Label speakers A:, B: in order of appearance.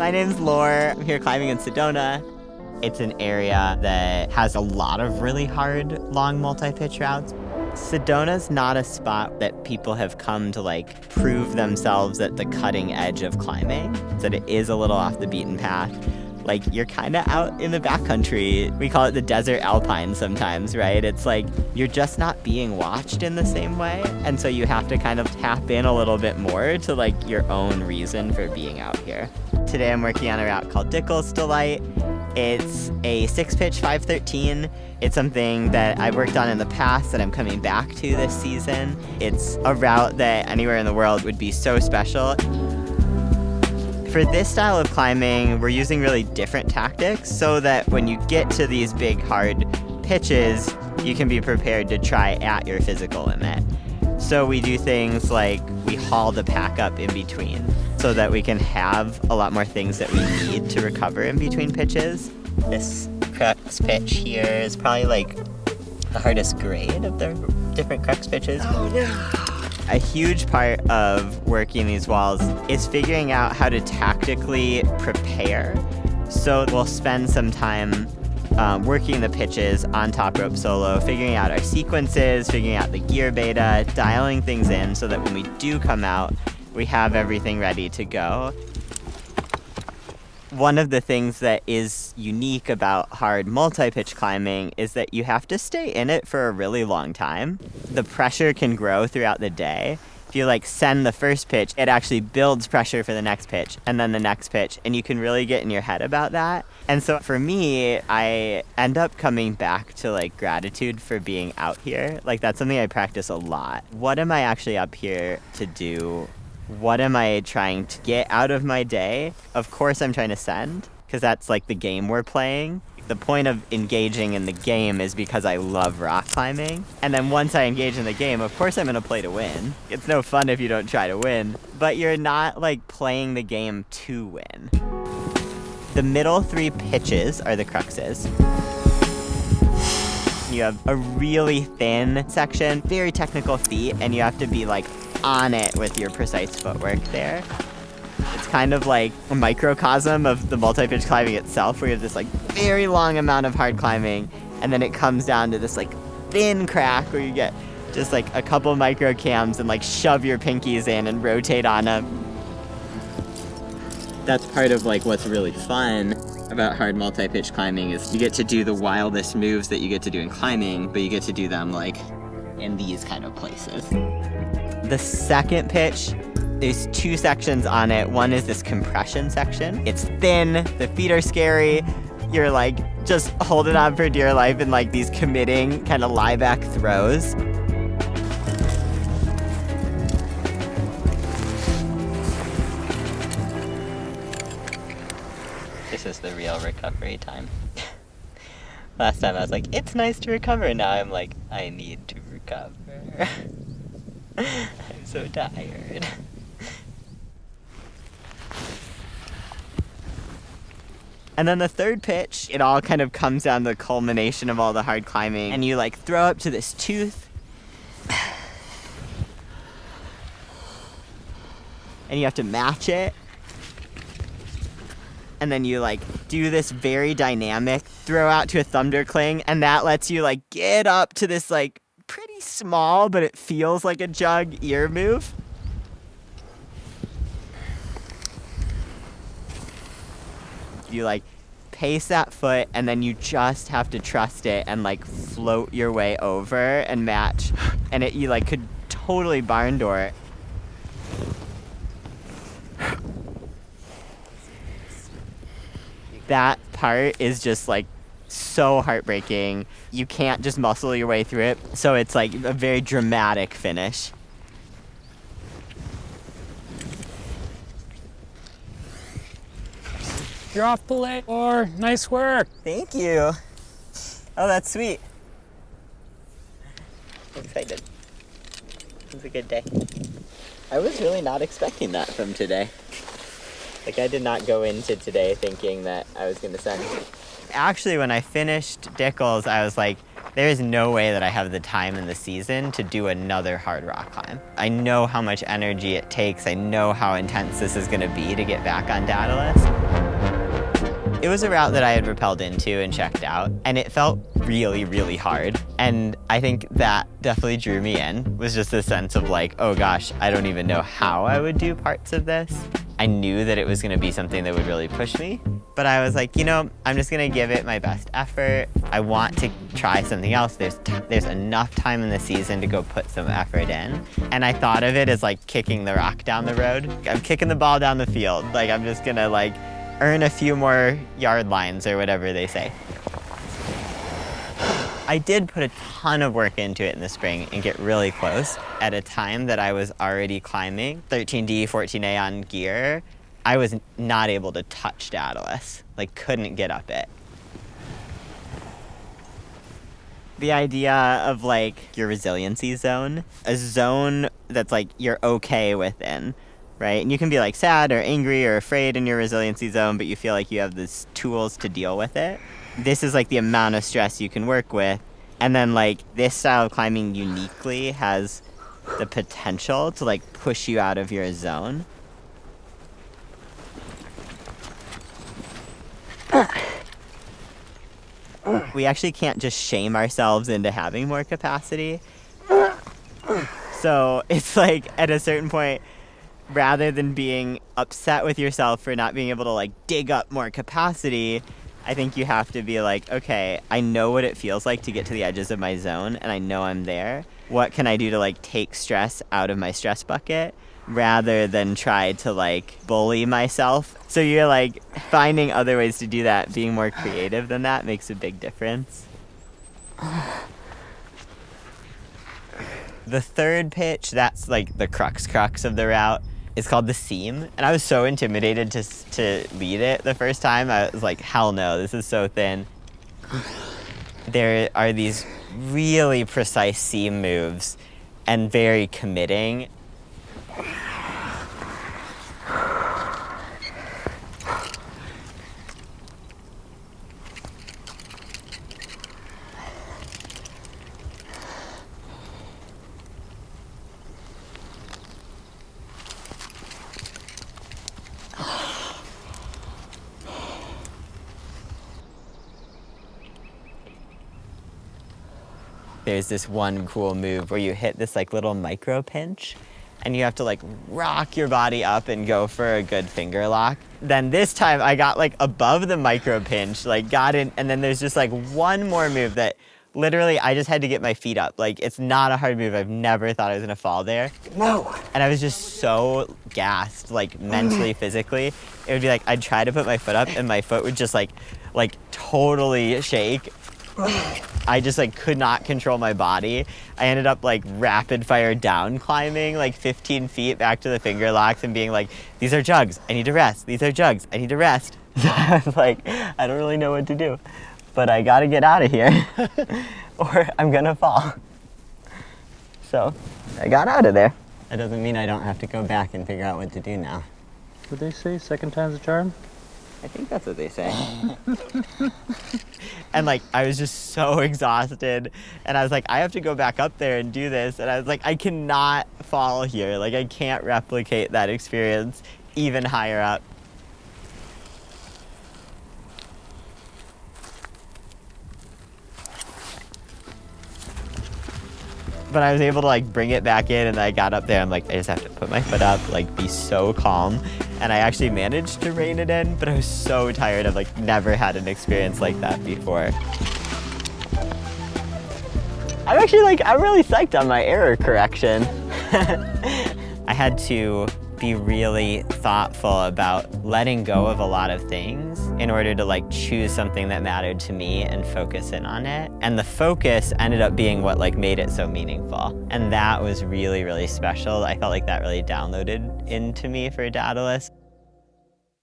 A: My name's Lor. I'm here climbing in Sedona. It's an area that has a lot of really hard, long multi-pitch routes. Sedona's not a spot that people have come to like prove themselves at the cutting edge of climbing. That it is a little off the beaten path. Like you're kind of out in the backcountry. We call it the desert Alpine sometimes, right? It's like you're just not being watched in the same way. And so you have to kind of tap in a little bit more to like your own reason for being out here. Today I'm working on a route called Dickel's Delight. It's a 6-pitch 513. It's something that I've worked on in the past that I'm coming back to this season. It's a route that anywhere in the world would be so special. For this style of climbing, we're using really different tactics so that when you get to these big, hard pitches, you can be prepared to try at your physical limit. So we do things like we haul the pack up in between so that we can have a lot more things that we need to recover in between pitches. This Crux pitch here is probably like the hardest grade of the different Crux pitches. Oh no! A huge part of working these walls is figuring out how to tactically prepare. So we'll spend some time working the pitches on top rope solo, figuring out our sequences, figuring out the gear beta, dialing things in so that when we do come out, we have everything ready to go. One of the things that is unique about hard multi-pitch climbing is that you have to stay in it for a really long time. The pressure can grow throughout the day. If you like send the first pitch, it actually builds pressure for the next pitch and then the next pitch, and you can really get in your head about that. And so for me, I end up coming back to like gratitude for being out here. Like that's something I practice a lot. What am I actually up here to do? What am I trying to get out of my day? Of course I'm trying to send, because that's like the game we're playing. The point of engaging in the game is because I love rock climbing. And then once I engage in the game, of course I'm gonna play to win. It's no fun if you don't try to win, but you're not like playing the game to win. The middle 3 pitches are the cruxes. You have a really thin section, very technical feet, and you have to be like on it with your precise footwork there. It's kind of like a microcosm of the multi-pitch climbing itself, where you have this like very long amount of hard climbing, and then it comes down to this like thin crack where you get just like a couple micro cams and like shove your pinkies in and rotate on them. That's part of like what's really fun about hard multi-pitch climbing is you get to do the wildest moves that you get to do in climbing, but you get to do them like in these kind of places. The second pitch, there's 2 sections on it. One is this compression section. It's thin, the feet are scary. You're like just holding on for dear life in like these committing kind of lie back throws. This is the real recovery time. Last time I was like, it's nice to recover. Now I'm like, I need to recover. I'm so tired. And then the third pitch, it all kind of comes down to the culmination of all the hard climbing. And you like throw up to this tooth. And you have to match it. And then you like do this very dynamic throw out to a thunder cling. And that lets you like get up to this like pretty small, but it feels like a jug ear move. You like pace that foot, and then you just have to trust it and like float your way over and match. And you like could totally barn door it. That part is just like so heartbreaking. You can't just muscle your way through it. So it's like a very dramatic finish.
B: You're off the lake, or nice work.
A: Thank you. Oh, that's sweet. I'm excited. It was a good day. I was really not expecting that from today. Like I did not go into today thinking that I was gonna send. Actually, when I finished Dickel's, I was like, there is no way that I have the time in the season to do another hard rock climb. I know how much energy it takes. I know how intense this is gonna be to get back on Daedalus. It was a route that I had rappelled into and checked out, and it felt really, really hard. And I think that definitely drew me in, was just a sense of like, oh gosh, I don't even know how I would do parts of this. I knew that it was gonna be something that would really push me, but I was like, you know, I'm just gonna give it my best effort. I want to try something else. There's enough time in the season to go put some effort in. And I thought of it as like kicking the rock down the road. I'm kicking the ball down the field. Like I'm just gonna like earn a few more yard lines or whatever they say. I did put a ton of work into it in the spring and get really close. At a time that I was already climbing 13D, 14A on gear, I was not able to touch Daedalus, like couldn't get up it. The idea of like your resiliency zone, a zone that's like you're okay within, right? And you can be like sad or angry or afraid in your resiliency zone, but you feel like you have these tools to deal with it. This is like the amount of stress you can work with. And then like this style of climbing uniquely has the potential to like push you out of your zone. We actually can't just shame ourselves into having more capacity. So it's like at a certain point, rather than being upset with yourself for not being able to like dig up more capacity, I think you have to be like, okay, I know what it feels like to get to the edges of my zone and I know I'm there. What can I do to like take stress out of my stress bucket rather than try to like bully myself? So you're like finding other ways to do that, being more creative than that makes a big difference. The third pitch, that's like the crux of the route. It's called the seam, and I was so intimidated to lead it the first time. I was like, hell no, this is so thin. There are these really precise seam moves and very committing. There's this one cool move where you hit this like little micro pinch and you have to like rock your body up and go for a good finger lock. Then this time I got like above the micro pinch, like got in, and then there's just like one more move that literally I just had to get my feet up. Like it's not a hard move. I've never thought I was gonna fall there.
C: No.
A: And I was just so gassed, like mentally, physically. It would be like, I'd try to put my foot up and my foot would just like totally shake. I just like could not control my body. I ended up like rapid fire down climbing like 15 feet back to the finger locks and being like, these are jugs, I need to rest. These are jugs, I need to rest. I was like, I don't really know what to do, but I gotta get out of here or I'm gonna fall. So I got out of there. That doesn't mean I don't have to go back and figure out what to do now.
C: What they say, second time's a charm?
A: I think that's what they say. And like, I was just so exhausted and I was like, I have to go back up there and do this. And I was like, I cannot fall here. Like I can't replicate that experience even higher up. But I was able to like bring it back in and I got up there. I'm like, I just have to put my foot up, like be so calm. And I actually managed to rein it in, but I was so tired. I've like never had an experience like that before. I'm actually like, I'm really psyched on my error correction. I had to be really thoughtful about letting go of a lot of things in order to like choose something that mattered to me and focus in on it. And the focus ended up being what like made it so meaningful. And that was really, really special. I felt like that really downloaded into me for Daedalus.